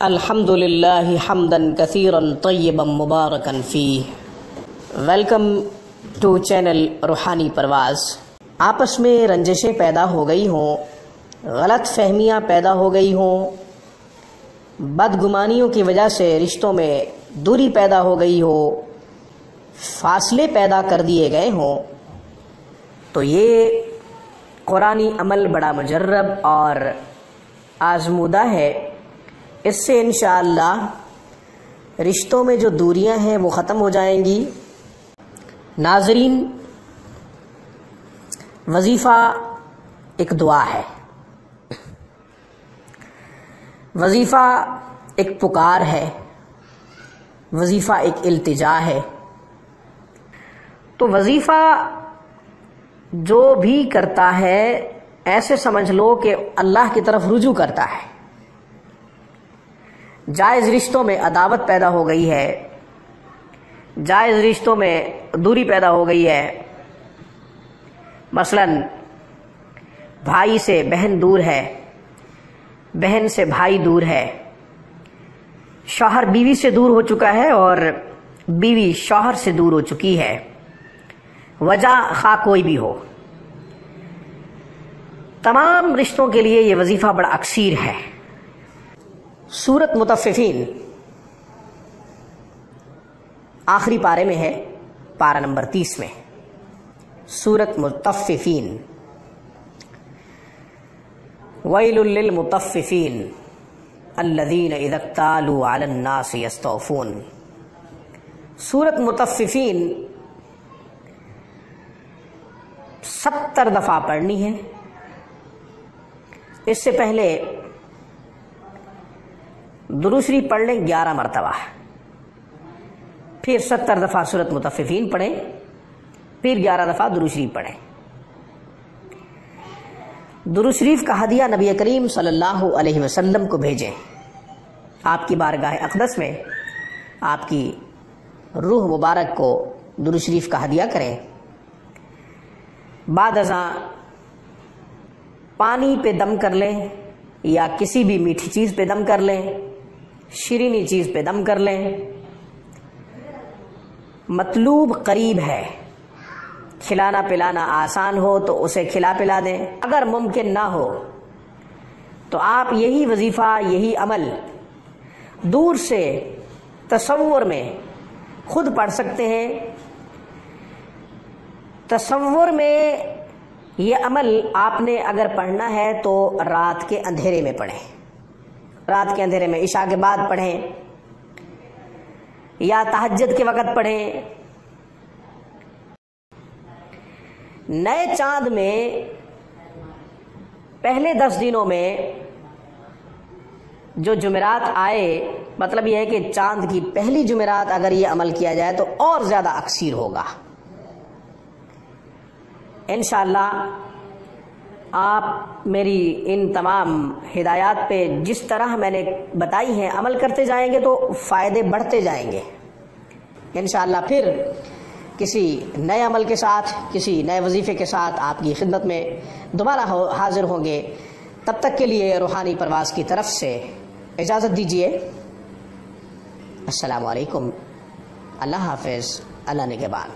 الحمد للہ حمدا کثیرا طیبا مبارکا فیہ۔ ویلکم ٹو چینل روحانی پرواز۔ آپس میں رنجشیں پیدا ہو گئی ہوں، غلط فہمیاں پیدا ہو گئی ہوں، بدگمانیوں کی وجہ سے رشتوں میں دوری پیدا ہو گئی ہو، فاصلے پیدا کر دیے گئے ہوں، تو یہ قرآنی عمل بڑا مجرب اور آزمودہ ہے۔ اس سے انشاءاللہ رشتوں میں جو دوریاں ہیں وہ ختم ہو جائیں گی۔ ناظرین، وظیفہ ایک دعا ہے، وظیفہ ایک پکار ہے، وظیفہ ایک التجا ہے۔ تو وظیفہ جو بھی کرتا ہے ایسے سمجھ لو کہ اللہ کی طرف رجوع کرتا ہے۔ جائز رشتوں میں عداوت پیدا ہو گئی ہے، جائز رشتوں میں دوری پیدا ہو گئی ہے، مثلا بھائی سے بہن دور ہے، بہن سے بھائی دور ہے، شوہر بیوی سے دور ہو چکا ہے اور بیوی شوہر سے دور ہو چکی ہے، وجہ خواہ کوئی بھی ہو۔ تمام رشتوں کے لیے یہ وظیفہ بڑا اکثیر ہے۔ سورۃ مطففین آخری پارے میں ہے، پارہ نمبر 30 میں، سورۃ مطففین۔ ویل للمطففین الذین اذا اکتالوا علی الناس یستوفون۔ سورۃ مطففین 70 دفعہ پڑھنی ہے۔ اس سے پہلے درود شریف پڑھ لیں 11 مرتبہ، پھر 70 دفعہ سورۃ مطففین پڑھیں، پھر 11 دفعہ درود شریف پڑھیں۔ درود شریف کا ہدیہ نبی کریم صلی اللہ علیہ وسلم کو بھیجیں۔ آپ کی بارگاہ اقدس میں آپ کی روح مبارک کو درود شریف کا ہدیہ کریں۔ بعد ازاں پانی پہ دم کر لیں یا کسی بھی میٹھی چیز پہ دم کر لیں، شیرینی چیز پہ دم کر لیں۔ مطلوب قریب ہے، کھلانا پلانا آسان ہو تو اسے کھلا پلا دیں، اگر ممکن نہ ہو تو آپ یہی وظیفہ، یہی عمل دور سے تصور میں خود پڑھ سکتے ہیں۔ تصور میں یہ عمل آپ نے اگر پڑھنا ہے تو رات کے اندھیرے میں پڑھیں، رات کے اندھیرے میں عشاء کے بعد پڑھیں یا تہجد کے وقت پڑھیں۔ نئے چاند میں پہلے 10 دنوں میں جو جمعرات آئے، مطلب یہ ہے کہ چاند کی پہلی جمعرات اگر یہ عمل کیا جائے تو اور زیادہ اکثیر ہوگا۔ انشاءاللہ آپ میری ان تمام ہدایات پہ جس طرح میں نے بتائی ہیں عمل کرتے جائیں گے تو فائدے بڑھتے جائیں گے۔ انشاءاللہ پھر کسی نئے عمل کے ساتھ، کسی نئے وظیفے کے ساتھ آپ کی خدمت میں دوبارہ حاضر ہوں گے۔ تب تک کے لیے روحانی پرواز کی طرف سے اجازت دیجیے۔ السلام علیکم، اللہ حافظ، اللہ نگہبان۔